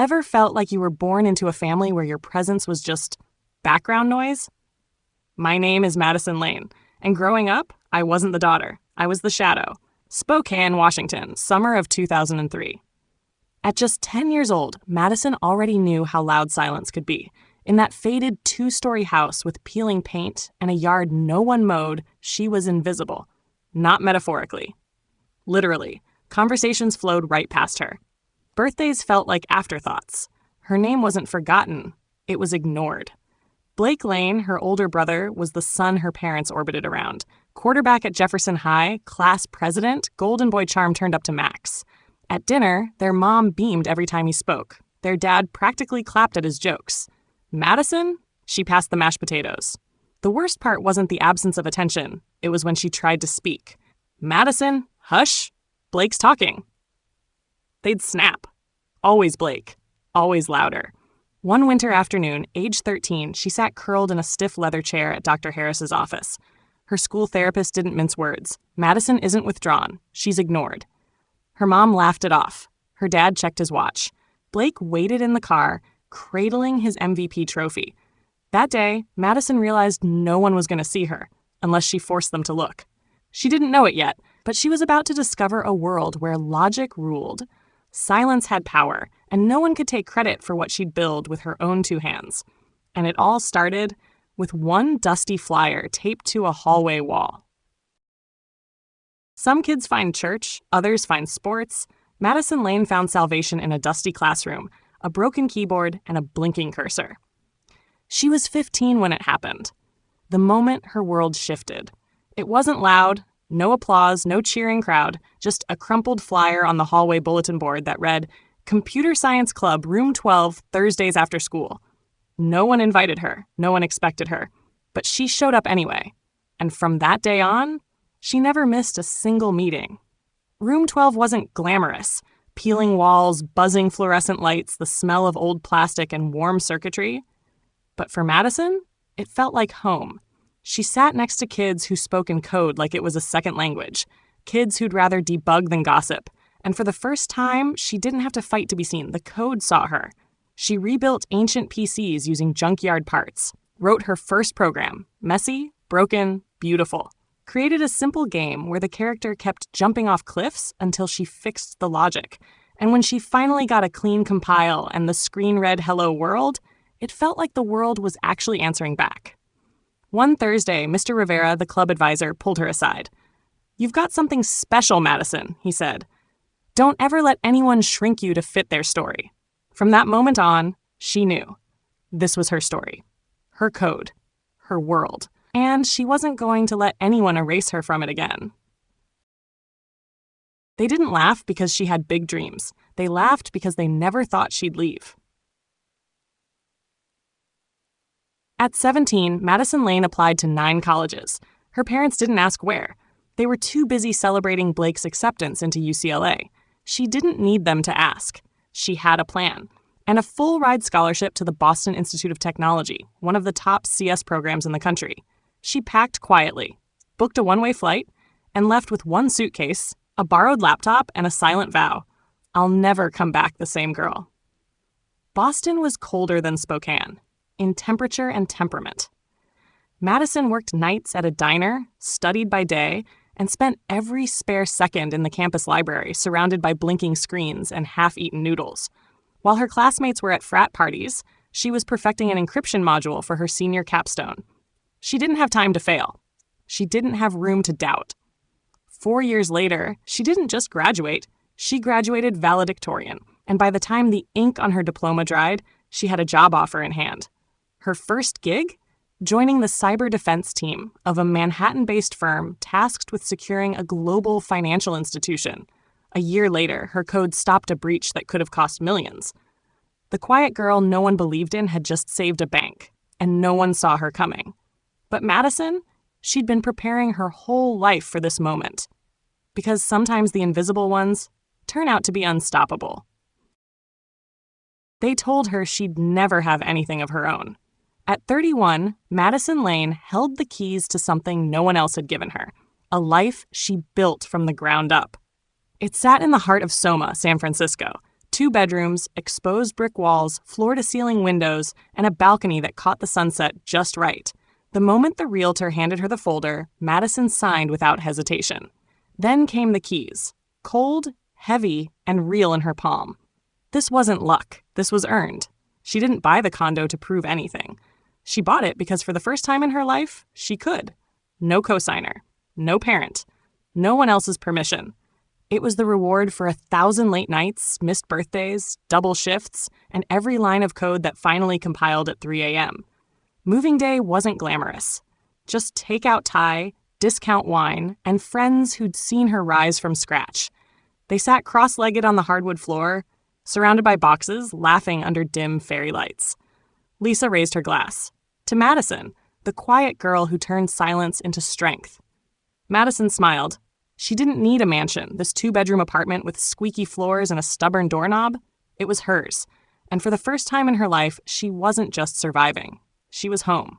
Ever felt like you were born into a family where your presence was just background noise? My name is Madison Lane, and growing up, I wasn't the daughter. I was the shadow. Spokane, Washington, summer of 2003. At just 10 years old, Madison already knew how loud silence could be. In that faded 2-story house with peeling paint and a yard no one mowed, she was invisible. Not metaphorically. Literally, conversations flowed right past her. Birthdays felt like afterthoughts. Her name wasn't forgotten, it was ignored. Blake Lane, her older brother, was the son her parents orbited around. Quarterback at Jefferson High, class president, golden boy charm turned up to max. At dinner, their mom beamed every time he spoke. Their dad practically clapped at his jokes. Madison? She passed the mashed potatoes. The worst part wasn't the absence of attention. It was when she tried to speak. Madison, hush, Blake's talking. They'd snap. Always Blake. Always louder. One winter afternoon, age 13, she sat curled in a stiff leather chair at Dr. Harris's office. Her school therapist didn't mince words. Madison isn't withdrawn. She's ignored. Her mom laughed it off. Her dad checked his watch. Blake waited in the car, cradling his MVP trophy. That day, Madison realized no one was going to see her, unless she forced them to look. She didn't know it yet, but she was about to discover a world where logic ruled. Silence had power, and no one could take credit for what she'd built with her own 2 hands. And it all started with one dusty flyer taped to a hallway wall. Some kids find church, others find sports. Madison Lane found salvation in a dusty classroom, a broken keyboard, and a blinking cursor. She was 15 when it happened. The moment her world shifted. It wasn't loud, no applause, no cheering crowd, just a crumpled flyer on the hallway bulletin board that read, Computer Science Club, Room 12, Thursdays after school. No one invited her, no one expected her, but she showed up anyway. And from that day on, she never missed a single meeting. Room 12 wasn't glamorous. Peeling walls, buzzing fluorescent lights, the smell of old plastic and warm circuitry. But for Madison, it felt like home. She sat next to kids who spoke in code like it was a second language, kids who'd rather debug than gossip. And for the first time, she didn't have to fight to be seen. The code saw her. She rebuilt ancient PCs using junkyard parts, wrote her first program, messy, broken, beautiful. Created a simple game where the character kept jumping off cliffs until she fixed the logic. And when she finally got a clean compile and the screen read Hello World, it felt like the world was actually answering back. One Thursday, Mr. Rivera, the club advisor, pulled her aside. "You've got something special, Madison," he said. "Don't ever let anyone shrink you to fit their story." From that moment on, she knew. This was her story. Her code. Her world. And she wasn't going to let anyone erase her from it again. They didn't laugh because she had big dreams. They laughed because they never thought she'd leave. At 17, Madison Lane applied to 9 colleges. Her parents didn't ask where. They were too busy celebrating Blake's acceptance into UCLA. She didn't need them to ask. She had a plan. And a full-ride scholarship to the Boston Institute of Technology, one of the top CS programs in the country. She packed quietly, booked a one-way flight, and left with one suitcase, a borrowed laptop, and a silent vow. I'll never come back the same girl. Boston was colder than Spokane, in temperature and temperament. Madison worked nights at a diner, studied by day, and spent every spare second in the campus library surrounded by blinking screens and half-eaten noodles. While her classmates were at frat parties, she was perfecting an encryption module for her senior capstone. She didn't have time to fail. She didn't have room to doubt. 4 years later, she didn't just graduate, she graduated valedictorian, and by the time the ink on her diploma dried, she had a job offer in hand. Her first gig? Joining the cyber defense team of a Manhattan-based firm tasked with securing a global financial institution. A year later, her code stopped a breach that could have cost millions. The quiet girl no one believed in had just saved a bank, and no one saw her coming. But Madison, she'd been preparing her whole life for this moment. Because sometimes the invisible ones turn out to be unstoppable. They told her she'd never have anything of her own. At 31, Madison Lane held the keys to something no one else had given her, a life she built from the ground up. It sat in the heart of Soma, San Francisco, 2 bedrooms, exposed brick walls, floor-to-ceiling windows, and a balcony that caught the sunset just right. The moment the realtor handed her the folder, Madison signed without hesitation. Then came the keys, cold, heavy, and real in her palm. This wasn't luck. This was earned. She didn't buy the condo to prove anything. She bought it because for the first time in her life, she could. No cosigner, no parent, no one else's permission. It was the reward for 1,000 late nights, missed birthdays, double shifts, and every line of code that finally compiled at 3 a.m. Moving day wasn't glamorous. Just takeout Thai, discount wine, and friends who'd seen her rise from scratch. They sat cross-legged on the hardwood floor, surrounded by boxes, laughing under dim fairy lights. Lisa raised her glass. To Madison, the quiet girl who turned silence into strength. Madison smiled. She didn't need a mansion, this 2-bedroom apartment with squeaky floors and a stubborn doorknob. It was hers. And for the first time in her life, she wasn't just surviving. She was home.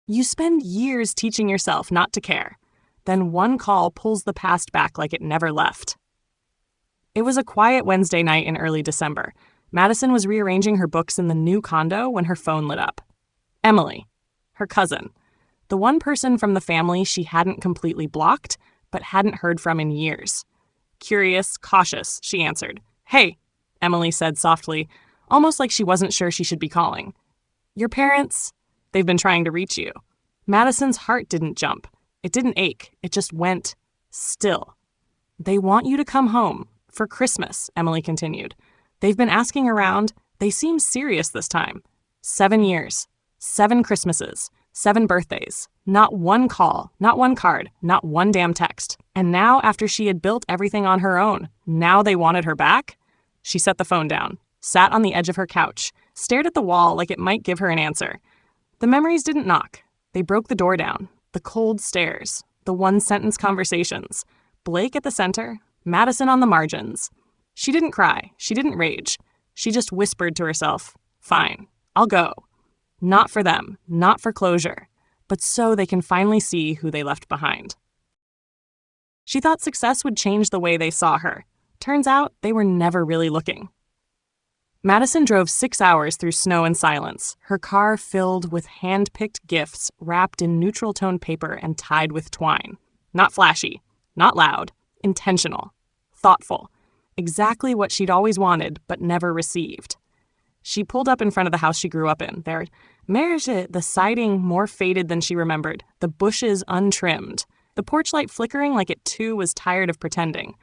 You spend years teaching yourself not to care. Then one call pulls the past back like it never left. It was a quiet Wednesday night in early December. Madison was rearranging her books in the new condo when her phone lit up. Emily, her cousin. The one person from the family she hadn't completely blocked, but hadn't heard from in years. Curious, cautious, she answered. "Hey," Emily said softly, almost like she wasn't sure she should be calling. "Your parents? They've been trying to reach you." Madison's heart didn't jump. It didn't ache. It just went still. "They want you to come home. For Christmas," Emily continued. "They've been asking around. They seem serious this time. 7 years. 7 Christmases. 7 birthdays. Not one call, not one card, not one damn text. And now, after she had built everything on her own, now they wanted her back?" She set the phone down, sat on the edge of her couch, stared at the wall like it might give her an answer. The memories didn't knock. They broke the door down. The cold stares. The one-sentence conversations. Blake at the center. Madison on the margins. She didn't cry. She didn't rage. She just whispered to herself, "Fine, I'll go." Not for them, not for closure, but so they can finally see who they left behind. She thought success would change the way they saw her. Turns out they were never really looking. Madison drove 6 hours through snow and silence, her car filled with hand-picked gifts wrapped in neutral-tone paper and tied with twine. Not flashy, not loud, intentional, thoughtful, exactly what she'd always wanted but never received. She pulled up in front of the house she grew up in. There, the siding more faded than she remembered, the bushes untrimmed, the porch light flickering like it too was tired of pretending.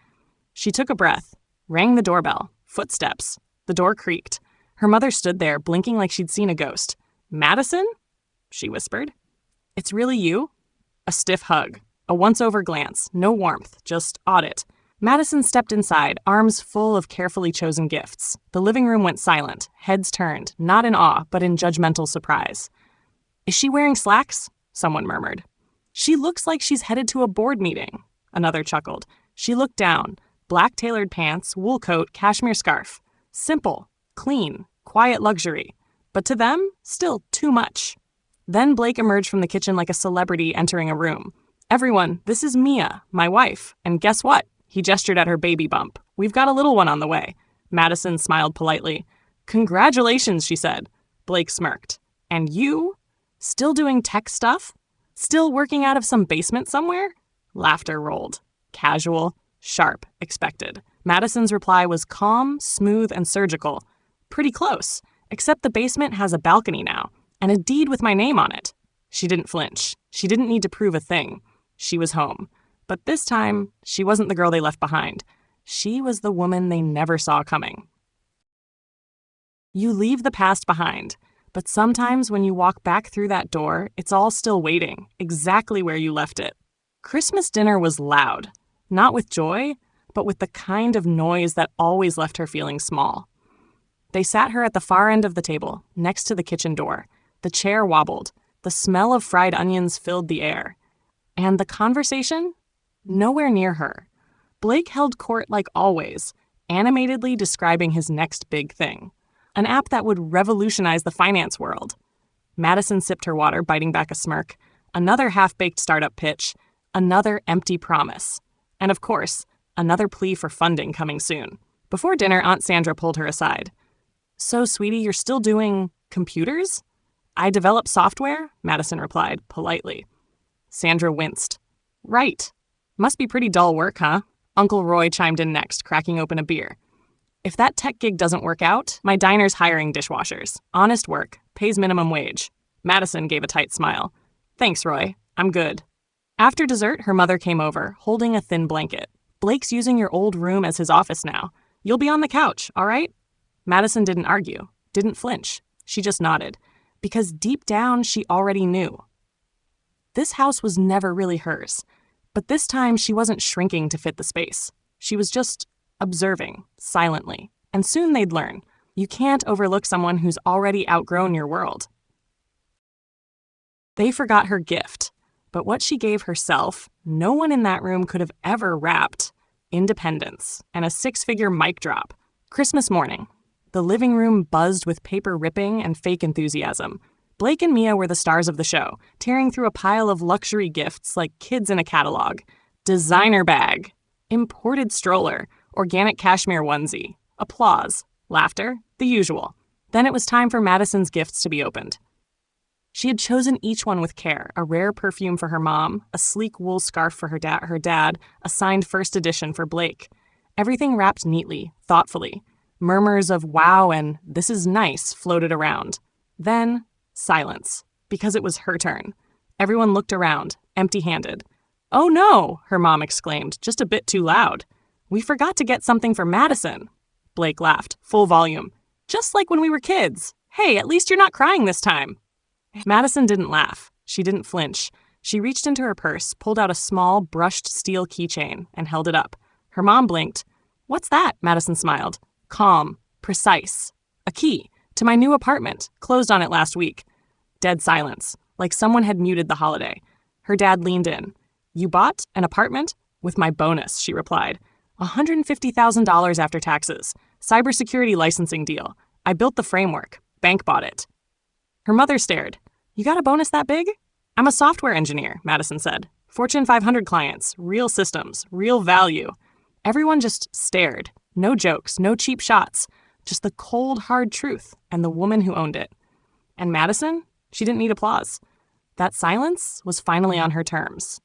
She took a breath, rang the doorbell, footsteps. The door creaked. Her mother stood there, blinking like she'd seen a ghost. "Madison?" she whispered. "It's really you?" A stiff hug, a once-over glance, no warmth, just audit. Madison stepped inside, arms full of carefully chosen gifts. The living room went silent, heads turned, not in awe, but in judgmental surprise. "Is she wearing slacks?" someone murmured. "She looks like she's headed to a board meeting," another chuckled. She looked down. Black tailored pants, wool coat, cashmere scarf. Simple, clean, quiet luxury. But to them, still too much. Then Blake emerged from the kitchen like a celebrity entering a room. "Everyone, this is Mia, my wife. And guess what?" He gestured at her baby bump. "We've got a little one on the way." Madison smiled politely. "Congratulations," she said. Blake smirked. "And you? Still doing tech stuff? Still working out of some basement somewhere?" Laughter rolled. Casual, sharp, expected. Madison's reply was calm, smooth, and surgical. "Pretty close, except the basement has a balcony now, and a deed with my name on it." She didn't flinch. She didn't need to prove a thing. She was home. But this time, she wasn't the girl they left behind. She was the woman they never saw coming. You leave the past behind, but sometimes when you walk back through that door, it's all still waiting, exactly where you left it. Christmas dinner was loud, not with joy, but with the kind of noise that always left her feeling small. They sat her at the far end of the table, next to the kitchen door. The chair wobbled. The smell of fried onions filled the air. And the conversation? Nowhere near her. Blake held court like always, animatedly describing his next big thing. An app that would revolutionize the finance world. Madison sipped her water, biting back a smirk. Another half-baked startup pitch. Another empty promise. And of course, another plea for funding coming soon. Before dinner, Aunt Sandra pulled her aside. "So, sweetie, you're still doing computers?" "I develop software," Madison replied, politely. Sandra winced. "Right. Must be pretty dull work, huh?" Uncle Roy chimed in next, cracking open a beer. "If that tech gig doesn't work out, my diner's hiring dishwashers. Honest work, pays minimum wage." Madison gave a tight smile. "Thanks, Roy. I'm good." After dessert, her mother came over, holding a thin blanket. "Blake's using your old room as his office now. You'll be on the couch, all right?" Madison didn't argue, didn't flinch. She just nodded, because deep down she already knew. This house was never really hers, but this time she wasn't shrinking to fit the space. She was just observing, silently, and soon they'd learn. You can't overlook someone who's already outgrown your world. They forgot her gift, but what she gave herself, no one in that room could have ever wrapped. Independence and a 6-figure mic drop. Christmas morning. The living room buzzed with paper ripping and fake enthusiasm. Blake and Mia were the stars of the show, tearing through a pile of luxury gifts like kids in a catalog. Designer bag, imported stroller, organic cashmere onesie, applause, laughter, the usual. Then it was time for Madison's gifts to be opened. She had chosen each one with care, a rare perfume for her mom, a sleek wool scarf for her dad, a signed first edition for Blake. Everything wrapped neatly, thoughtfully. Murmurs of wow and this is nice floated around. Then, silence, because it was her turn. Everyone looked around, empty-handed. "Oh no," her mom exclaimed, just a bit too loud. "We forgot to get something for Madison." Blake laughed, full volume. "Just like when we were kids. Hey, at least you're not crying this time." Madison didn't laugh. She didn't flinch. She reached into her purse, pulled out a small, brushed steel keychain, and held it up. Her mom blinked. "What's that?" Madison smiled. Calm, precise. "A key to my new apartment. Closed on it last week." Dead silence, like someone had muted the holiday. Her dad leaned in. "You bought an apartment?" "With my bonus," she replied. $150,000 after taxes. Cybersecurity licensing deal. I built the framework. Bank bought it." Her mother stared. "You got a bonus that big?" "I'm a software engineer," Madison said. "Fortune 500 clients, real systems, real value." Everyone just stared. No jokes, no cheap shots. Just the cold, hard truth and the woman who owned it. And Madison? She didn't need applause. That silence was finally on her terms.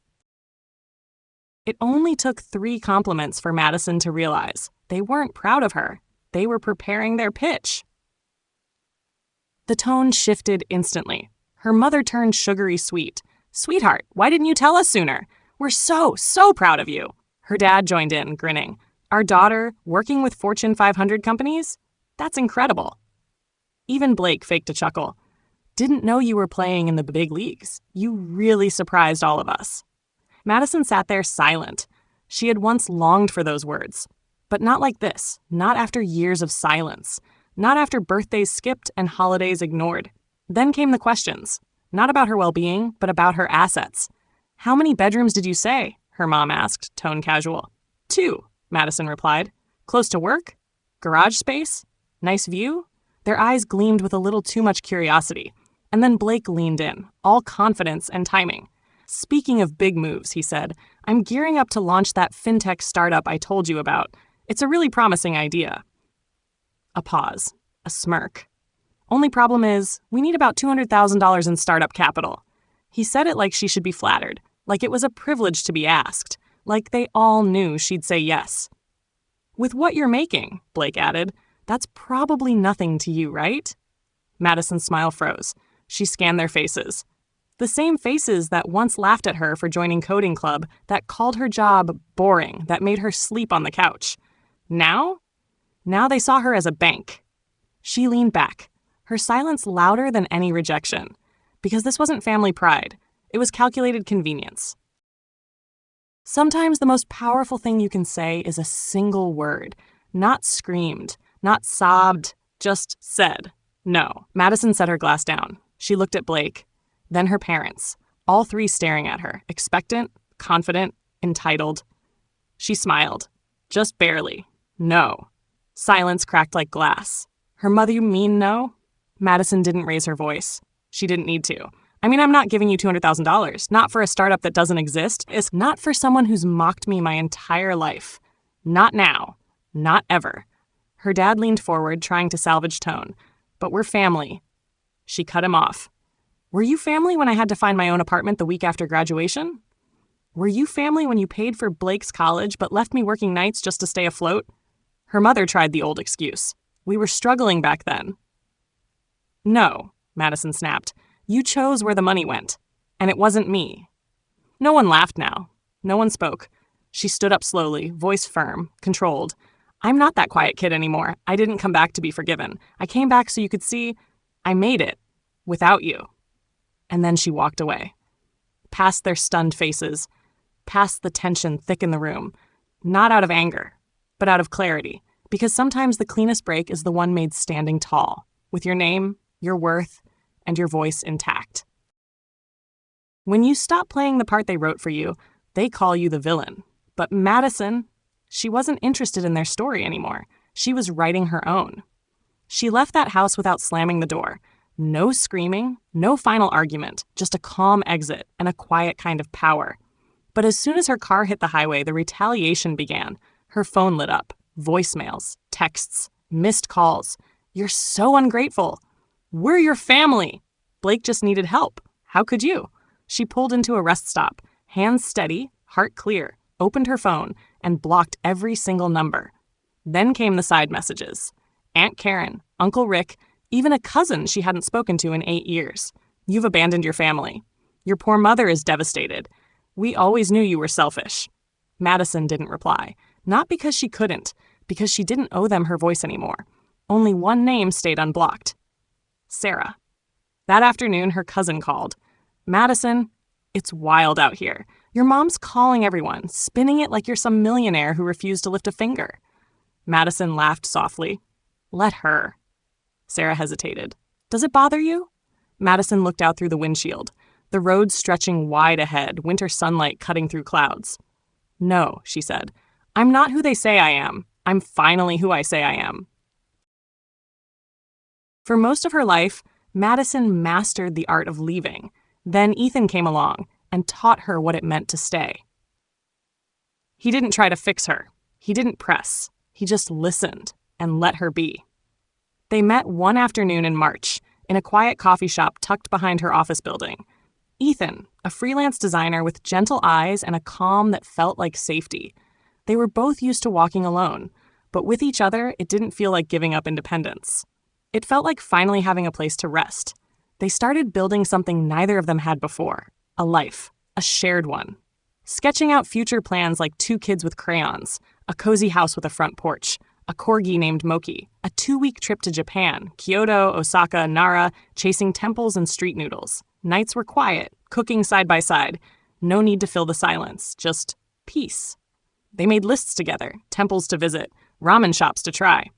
It only took 3 compliments for Madison to realize they weren't proud of her. They were preparing their pitch. The tone shifted instantly. Her mother turned sugary sweet. "Sweetheart, why didn't you tell us sooner? We're so proud of you." Her dad joined in, grinning. "Our daughter, working with Fortune 500 companies? That's incredible." Even Blake faked a chuckle. "Didn't know you were playing in the big leagues. You really surprised all of us." Madison sat there silent. She had once longed for those words. But not like this, not after years of silence, not after birthdays skipped and holidays ignored. Then came the questions, not about her well-being, but about her assets. "How many bedrooms did you say?" her mom asked, tone casual. 2, Madison replied. "Close to work? Garage space? Nice view?" Their eyes gleamed with a little too much curiosity. And then Blake leaned in, all confidence and timing. "Speaking of big moves," he said, "I'm gearing up to launch that fintech startup I told you about. It's a really promising idea." A pause. A smirk. "Only problem is, we need about $200,000 in startup capital." He said it like she should be flattered, like it was a privilege to be asked, like they all knew she'd say yes. "With what you're making," Blake added, "that's probably nothing to you, right?" Madison's smile froze. She scanned their faces. The same faces that once laughed at her for joining coding club, that called her job boring, that made her sleep on the couch. Now they saw her as a bank. She leaned back, her silence louder than any rejection, because this wasn't family pride. It was calculated convenience. Sometimes the most powerful thing you can say is a single word, not screamed, not sobbed, just said. No. Madison set her glass down. She looked at Blake, then her parents, all 3 staring at her, expectant, confident, entitled. She smiled, just barely. No. Silence cracked like glass. Her mother, you mean no? Madison didn't raise her voice. She didn't need to. I mean, I'm not giving you $200,000. Not for a startup that doesn't exist. It's not for someone who's mocked me my entire life. Not now. Not ever. Her dad leaned forward, trying to salvage tone. But we're family. She cut him off. Were you family when I had to find my own apartment the week after graduation? Were you family when you paid for Blake's college but left me working nights just to stay afloat? Her mother tried the old excuse. We were struggling back then. No, Madison snapped. You chose where the money went. And it wasn't me. No one laughed now. No one spoke. She stood up slowly, voice firm, controlled. I'm not that quiet kid anymore. I didn't come back to be forgiven. I came back so you could see I made it. Without you. And then she walked away. Past their stunned faces. Past the tension thick in the room. Not out of anger, but out of clarity. Because sometimes the cleanest break is the one made standing tall, with your name, your worth, and your voice intact. When you stop playing the part they wrote for you, they call you the villain. But Madison, she wasn't interested in their story anymore. She was writing her own. She left that house without slamming the door. No screaming, no final argument, just a calm exit and a quiet kind of power. But as soon as her car hit the highway, the retaliation began. Her phone lit up. Voicemails, texts, missed calls. You're so ungrateful. We're your family. Blake just needed help. How could you? She pulled into a rest stop, hands steady, heart clear, opened her phone, and blocked every single number. Then came the side messages. Aunt Karen, Uncle Rick, even a cousin she hadn't spoken to in 8 years. You've abandoned your family. Your poor mother is devastated. We always knew you were selfish. Madison didn't reply. Not because she couldn't, because she didn't owe them her voice anymore. Only one name stayed unblocked. Sarah. That afternoon, her cousin called. Madison, it's wild out here. Your mom's calling everyone, spinning it like you're some millionaire who refused to lift a finger. Madison laughed softly. Let her. Sarah hesitated. Does it bother you? Madison looked out through the windshield, the road stretching wide ahead, winter sunlight cutting through clouds. No, she said. I'm not who they say I am. I'm finally who I say I am. For most of her life, Madison mastered the art of leaving. Then Ethan came along and taught her what it meant to stay. He didn't try to fix her. He didn't press. He just listened and let her be. They met one afternoon in March in a quiet coffee shop tucked behind her office building. Ethan, a freelance designer with gentle eyes and a calm that felt like safety. They were both used to walking alone, but with each other, it didn't feel like giving up independence. It felt like finally having a place to rest. They started building something neither of them had before, a life, a shared one. Sketching out future plans like 2 kids with crayons, a cozy house with a front porch, a corgi named Moki, a 2-week trip to Japan, Kyoto, Osaka, Nara, chasing temples and street noodles. Nights were quiet, cooking side by side. No need to fill the silence, just peace. They made lists together, temples to visit, ramen shops to try.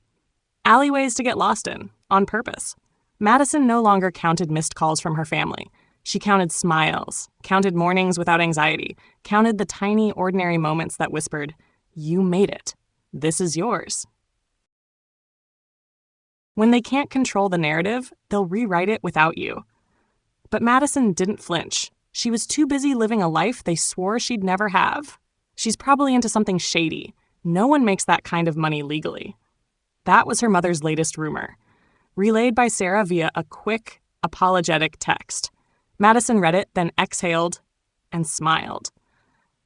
Alleyways to get lost in, on purpose. Madison no longer counted missed calls from her family. She counted smiles, counted mornings without anxiety, counted the tiny, ordinary moments that whispered, "You made it. This is yours." When they can't control the narrative, they'll rewrite it without you. But Madison didn't flinch. She was too busy living a life they swore she'd never have. She's probably into something shady. No one makes that kind of money legally. That was her mother's latest rumor, relayed by Sarah via a quick, apologetic text. Madison read it, then exhaled and smiled.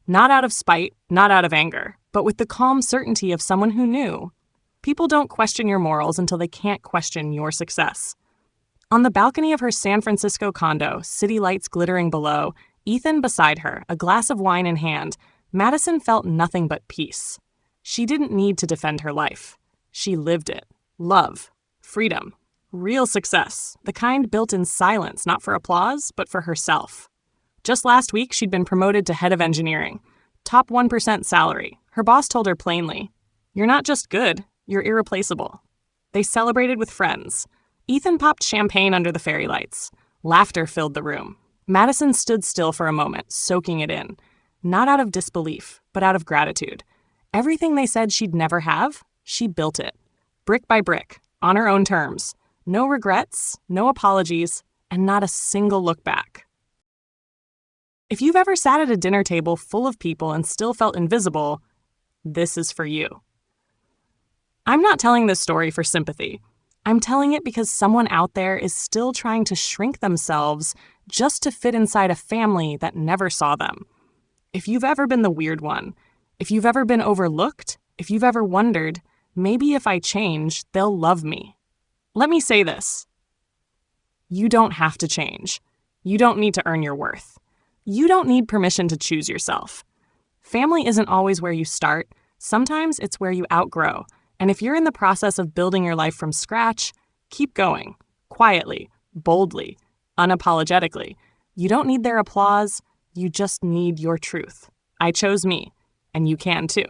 Not out of spite, not out of anger, but with the calm certainty of someone who knew. People don't question your morals until they can't question your success. On the balcony of her San Francisco condo, city lights glittering below, Ethan beside her, a glass of wine in hand, Madison felt nothing but peace. She didn't need to defend her life. She lived it. Love. Freedom. Real success. The kind built in silence, not for applause, but for herself. Just last week, she'd been promoted to head of engineering. Top 1% salary. Her boss told her plainly, "You're not just good, you're irreplaceable." They celebrated with friends. Ethan popped champagne under the fairy lights. Laughter filled the room. Madison stood still for a moment, soaking it in. Not out of disbelief, but out of gratitude. Everything they said she'd never have, she built it. Brick by brick, on her own terms. No regrets, no apologies, and not a single look back. If you've ever sat at a dinner table full of people and still felt invisible, this is for you. I'm not telling this story for sympathy. I'm telling it because someone out there is still trying to shrink themselves just to fit inside a family that never saw them. If you've ever been the weird one, if you've ever been overlooked, if you've ever wondered, maybe if I change, they'll love me. Let me say this. You don't have to change. You don't need to earn your worth. You don't need permission to choose yourself. Family isn't always where you start. Sometimes it's where you outgrow. And if you're in the process of building your life from scratch, keep going. Quietly, boldly, unapologetically. You don't need their applause. You just need your truth. I chose me, and you can too.